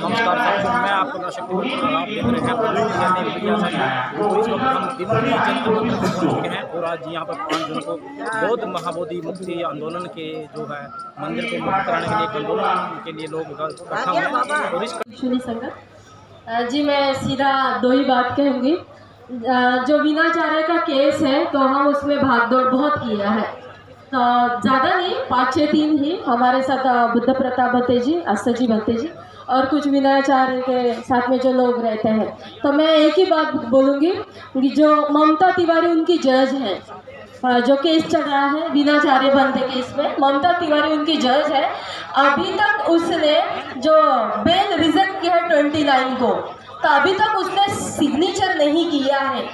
नमस्कार साथियों, मैं आपका दर्शक और आप देख रहे हैं मीडिया चैनल। तो इस वक्त हम दिल्ली जंतर मंतर पर पहुंच चुके हैं और आज यहाँ पर 5 जून को बौद्ध महाबोधि मुक्ति आंदोलन के जो है मंदिर को मुक्त कराने के लिए एक आंदोलन के लिए लोग इकट्ठा हुए हैं। और इस जी मैं सीधा दो ही बात कहूँगी। जो वीणाचार्य का केस है तो हम उसमें भागदौड़ बहुत किया है, तो ज़्यादा नहीं 5-6 दिन ही हमारे साथ बुद्ध प्रताप भत्ते जी, अस्सजी भत्ते जी और कुछ वीणाचार्य के साथ में जो लोग रहते हैं। तो मैं एक ही बात बोलूँगी कि जो ममता तिवारी उनकी जज है, जो केस चल रहा है वीणाचार्य भत्ते केस में, ममता तिवारी उनकी जज है। अभी तक उसने जो बेल रिजेक्ट किया है 29 को, तो अभी तक उसने सिग्नेचर नहीं किया है,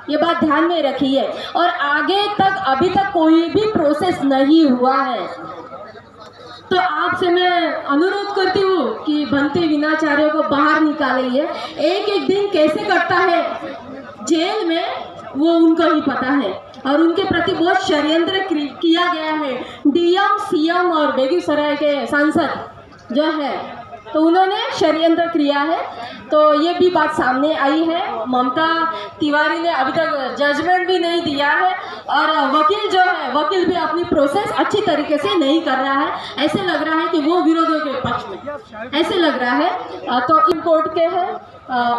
ये बात ध्यान में रखिए। और आगे तक अभी तक कोई भी प्रोसेस नहीं हुआ है। तो आपसे मैं अनुरोध करती हूँ कि भंते वीणाचार्य को बाहर निकालिए। एक एक दिन कैसे कटता है जेल में वो उनको ही पता है, और उनके प्रति बहुत षड्यंत्र किया गया है। डीएम, सीएम और बेगूसराय के सांसद जो है तो उन्होंने षड्यंत्र किया है, तो ये भी बात सामने आई है। ममता तिवारी ने अभी तक जजमेंट भी नहीं दिया है, और वकील जो है वकील भी अपनी प्रोसेस अच्छी तरीके से नहीं कर रहा है। ऐसे लग रहा है कि वो विरोधियों के पक्ष में ऐसे लग रहा है। तो इन कोर्ट के हैं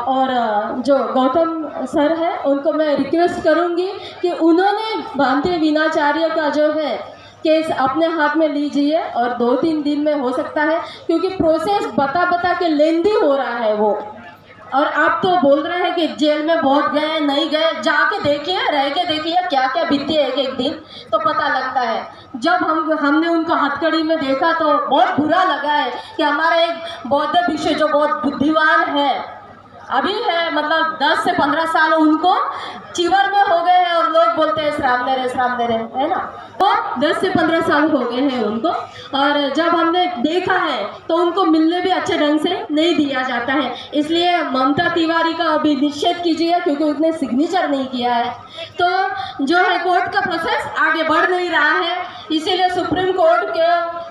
और जो गौतम सर है उनको मैं रिक्वेस्ट करूँगी कि उन्होंने भंते वीणाचार्य का जो है केस अपने हाथ में लीजिए, और 2-3 दिन में हो सकता है, क्योंकि प्रोसेस बता के लेंदी हो रहा है वो। और आप तो बोल रहे हैं कि जेल में बहुत गए, नहीं गए, जाके देखिए, रह के देखिए क्या क्या बीती है एक एक दिन, तो पता लगता है। जब हमने उनको हथकड़ी में देखा तो बहुत बुरा लगा है कि हमारा एक बौद्ध भिक्षु जो बहुत बुद्धिमान है, अभी है मतलब 10 से 15 साल उनको चिवर में हो गए हैं, और लोग बोलते हैं श्राम दे रहे है ना, तो 10 से 15 साल हो गए हैं उनको। और जब हमने देखा है तो उनको मिलने भी अच्छे ढंग से नहीं दिया जाता है। इसलिए ममता तिवारी का अभी निषेध कीजिए, क्योंकि उसने सिग्नेचर नहीं किया है। तो जो है कोर्ट का प्रोसेस आगे बढ़ नहीं रहा है, इसीलिए सुप्रीम कोर्ट के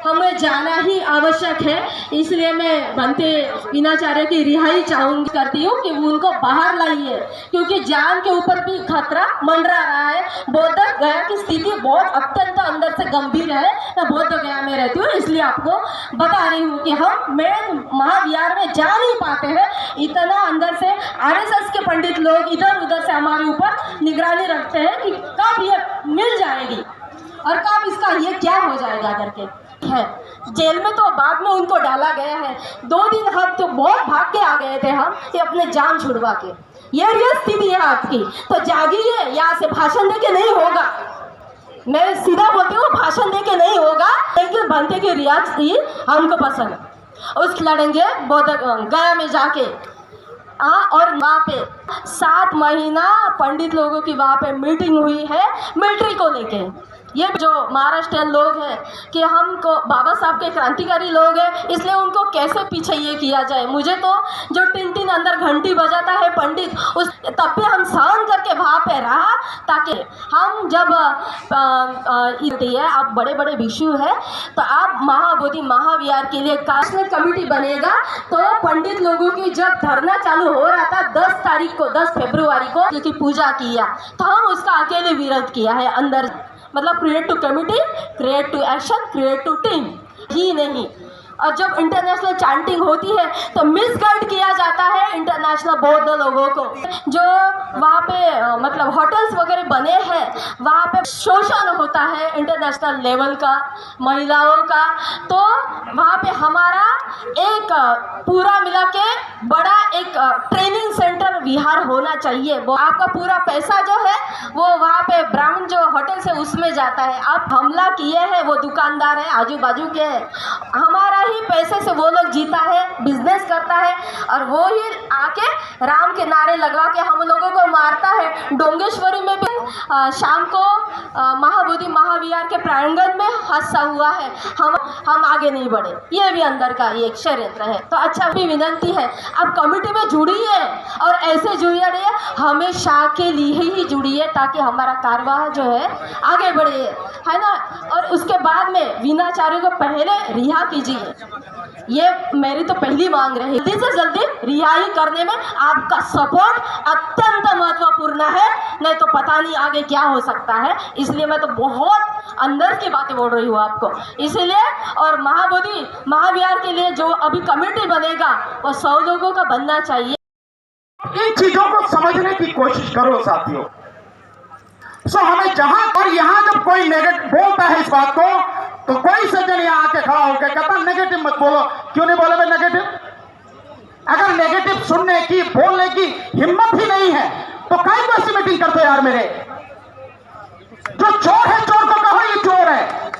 हमें जाना ही आवश्यक है। इसलिए मैं भंते वीणाचार्य की रिहाई चाहूँगी, करती हूँ कि उनको बाहर लाइए, क्योंकि जान के ऊपर भी खतरा मंडरा रहा है। बोध गया की स्थिति बहुत अत्यंत अंदर से गंभीर है। मैं बोध गया में रहती हूँ, इसलिए आपको बता रही हूँ कि हम मेन महाविहार में जा नहीं पाते हैं। इतना अंदर से आरएसएस के पंडित लोग इधर उधर से हमारे ऊपर निगरानी रखते हैं कि कब ये मिल जाएगी और कब इसका ये क्या हो जाएगा करके है। जेल में तो बाद में उनको डाला गया है। 2 दिन हम तो बहुत भाग के आ गए थे हम, कि अपने जान छुड़वा के। ये स्थिति है आपकी, तो जागिए। यहाँ से भाषण दे के नहीं होगा, मैं सीधा बोलती हूँ, भाषण दे के नहीं होगा। लेकिन भंते की रियासती हमको पसंद, उस लड़ेंगे बौद्ध गया में जाके। और वहाँ पे 7 महीना पंडित लोगों की वहाँ पे मीटिंग हुई है मिलिट्री को लेके। ये जो महाराष्ट्रियन लोग हैं कि हमको बाबा साहब के क्रांतिकारी लोग हैं, इसलिए उनको कैसे पीछे ये किया जाए। मुझे तो जो टिन अंदर घंटी बजाता है पंडित, उस तब भी हम सहन करके वहाँ पे रहा, ताकि हम जब आप बड़े बड़े भिक्षु है तो आप महाबोधि महाविहार के लिए नेशनल कमेटी बनेगा। तो पंडित लोगों की जब धरना चालू हो रहा था 10 फरवरी को की पूजा किया, तो हम उसका अकेले विरोध किया है अंदर। मतलब create to committee, create to action, create to team ही नहीं। और जब इंटरनेशनल चैंटिंग होती है तो मिसगाइड किया जाता है इंटरनेशनल बौद्ध लोगों को। जो वहाँ पे मतलब होटल्स वगैरह बने हैं, वहाँ पे शोषण होता है इंटरनेशनल लेवल का महिलाओं का। तो वहाँ पे हमारा एक पूरा मिला के बड़ा एक ट्रेनिंग सेंटर विहार होना चाहिए। वो आपका पूरा पैसा जो है वो वहाँ पे ब्राह्मण जो होटल से उसमें जाता है। आप हमला किए हैं, वो दुकानदार है, आजू बाजू के हैं, हमारा ही पैसे से वो लोग जीता है, बिजनेस करता है, और वो ही आके राम के नारे लगवा के हम लोगों को मारता है। डोंगेश्वरी में भी शाम को महाबोधि महाविहार के प्रांगण में हादसा हुआ है। हम आगे नहीं बढ़े, ये भी अंदर का एक षड्यंत्र है। तो अच्छा भी विनंती है, आप कमेटी में जुड़िए, और ऐसे जुड़िए हमेशा के लिए ही जुड़िए, ताकि हमारा कारवां जो है आगे बढ़े, है ना। और उसके बाद में वीणाचार्य को पहले रिहा कीजिए। ये मेरी तो पहली मांग रही। जल्दी से जल्दी रिहाई करने में आपका सपोर्ट अत्यंत महत्वपूर्ण है, नहीं तो पता नहीं आगे क्या हो सकता है। इसलिए मैं तो बहुत अंदर की बातें बोल रही हूँ आपको। इसीलिए और महाबोधि महाविहार के लिए जो अभी कमेटी बनेगा वो 100 लोगों का बनना चाहिए। इन चीजों को समझने की कोशिश करो साथियों। हमें जहां और यहां जब कोई नेगेटिव बोलता है इस बात को, तो कोई सज्जन यहां आके खड़ा होकर कहता नेगेटिव मत बोलो। क्यों नहीं बोले भाई नेगेटिव? अगर नेगेटिव सुनने की बोलने की हिम्मत ही नहीं है तो काहे को ऐसी मीटिंग करते यार मेरे? जो चोर है चोर को कहो ये चोर है,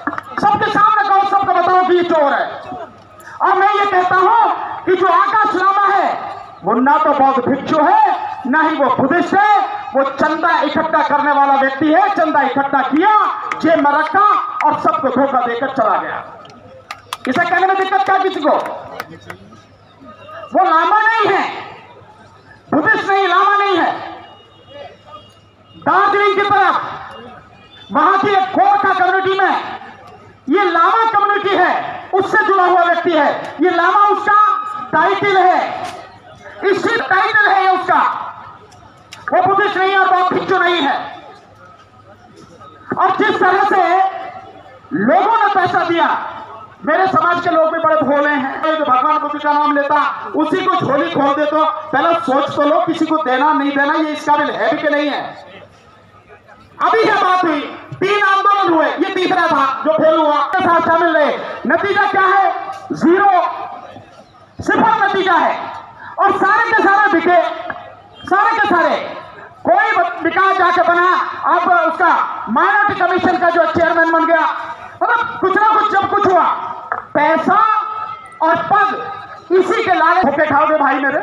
सबके सामने कहो, सबको बताओ कि ये चोर है। और मैं ये कहता हूं कि जो आकाश लामा है वो ना तो बौद्ध भिक्षु है, ना ही वो बुद्धिस्ट है, वो चंदा इकट्ठा करने वाला व्यक्ति है। चंदा इकट्ठा किया, जेब में रखा और सबको धोखा देकर चला गया। इसे कहने में दिक्कत क्या किसी को? वो लामा नहीं है, बुद्धिस्ट नहीं, लामा नहीं है। दार्जिलिंग की तरफ वहां की एक गोरखा कम्युनिटी में ये लामा कम्युनिटी है, उससे जुड़ा हुआ व्यक्ति है। ये लामा उसका टाइटल है, इसी टाइटल है ये उसका। वो बुद्धिस्ट नहीं है और बौद्ध भिक्षु नहीं है। और जिस तरह से लोगों ने पैसा दिया, मेरे समाज के लोग भी बड़े भोले हैं, जो भगवान बुद्ध का नाम लेता उसी को झोली खोल दे। तो पहले सोच तो लो किसी को देना नहीं देना ये इस काबिल है भी कि नहीं है। अभी यह बात हुई, 3 आंदोलन हुए, ये तीसरा था जो फेल हुआ, के साथ शामिल रहे। नतीजा क्या है? 0, सिर्फ नतीजा है। और सारे के सारे बिके, सारे के सारे। कोई विकास जाके बना, अब उसका माइनॉरिटी कमीशन का जो चेयरमैन बन गया। मतलब कुछ ना कुछ जब कुछ हुआ, पैसा और पद इसी के लालच होके खाओगे भाई मेरे।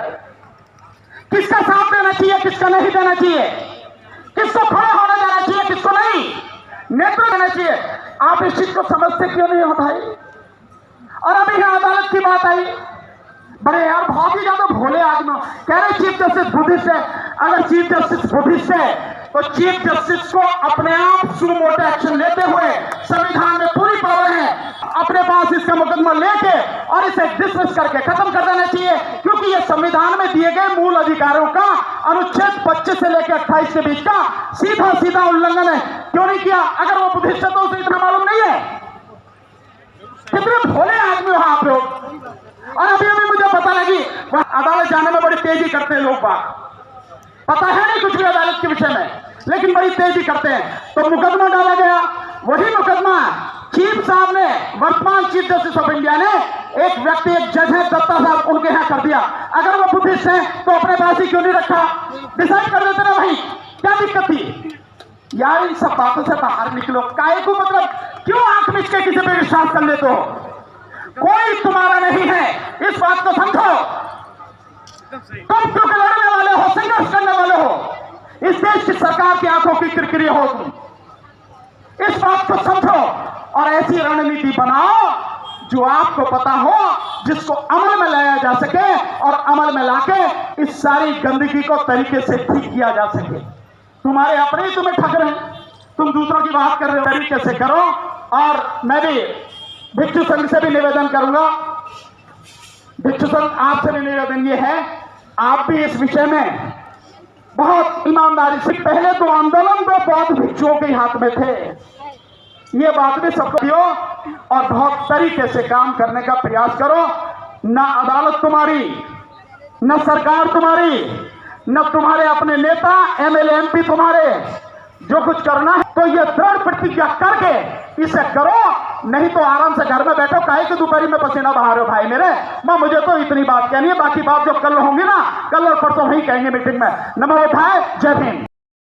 किसका साथ देना चाहिए, किसका नहीं देना चाहिए, किसको खड़ा होना जाना चाहिए, किसको नहीं, नेतृत्व देना चाहिए। आप इस चीज को समझते क्यों नहीं हो भाई? और अभी यहां अदालत की बात आई, बड़े यार बहुत ही ज्यादा भोले आदमी कह रहे चीफ जस्टिस बुद्धिस्ट है। अगर चीफ जस्टिस बुद्धिस्ट है तो चीफ जस्टिस को अपने आप सू मोटे एक्शन लेते हुए, संविधान में पूरी पावर है, अपने पास इसका मुकदमा लेके और इसे डिसमिस करके खत्म कर देना चाहिए। क्योंकि ये संविधान में दिए गए मूल अधिकारों का अनुच्छेद 25 से लेकर 28 के बीच का सीधा सीधा उल्लंघन है। क्यों नहीं किया? अगर वो बुद्धिस्ट है तो उसे इतना मालूम नहीं है? कितने भोले आदमी हो आप लोग। और अभी अभी मुझे पता लगी अदालत जाने में बड़ी तेजी करते हैं लोग, बात पता है नहीं कुछ भी अदालत के विषय में, लेकिन बड़ी तेजी करते हैं। तो मुकदमा डाला गया, वही मुकदमा चीफ साहब ने, वर्तमान चीफ जस्टिस ऑफ इंडिया ने, एक व्यक्ति, एक जज है दत्ता साहब, उनके यहां कर दिया। अगर वो बुद्धिस्ट है तो अपने पास ही क्यों नहीं रखा? डिसाइड कर देते ना भाई, क्या दिक्कत थी यार? इन सब बातों से बाहर निकलो। काहे को मतलब क्यों आंख मिच के किसी पे विश्वास कर लेते हो? कोई तुम्हारा नहीं है, इस बात को समझो। तुम क्योंकि लड़ने वाले हो, संघर्ष करने वाले हो, इस देश की सरकार की आंखों की किरकिरी हो तुम, इस बात को समझो और ऐसी रणनीति बनाओ जो आपको पता हो, जिसको अमल में लाया जा सके और अमल में लाके इस सारी गंदगी को तरीके से ठीक किया जा सके। तुम्हारे अपने ही तुम्हें ठग रहे हैं, तुम दूसरों की बात कर रहे हो, तरीके से करो। और मैं भी भिक्षु संघ से भी निवेदन करूंगा, भिक्षु संघ आपसे भी निवेदन ये है, आप भी इस विषय में बहुत ईमानदारी से, पहले तो आंदोलन तो बौद्ध भिक्षुओं के हाथ में थे, ये बात भी सबको दियो और बहुत तरीके से काम करने का प्रयास करो। ना अदालत तुम्हारी, न सरकार तुम्हारी, न तुम्हारे अपने नेता एमएलए एमपी तुम्हारे, जो कुछ करना है तो ये दृढ़ प्रतिज्ञा करके इसे करो, नहीं तो आराम से घर में बैठो। काहे की दोपहरी में पसीना बहा रहे हो भाई मेरे? मुझे तो इतनी बात कहनी है, बाकी बात जो कल होंगी ना, कल और परसों वही कहेंगे मीटिंग में। नमो बुद्धाय, जय हिंद।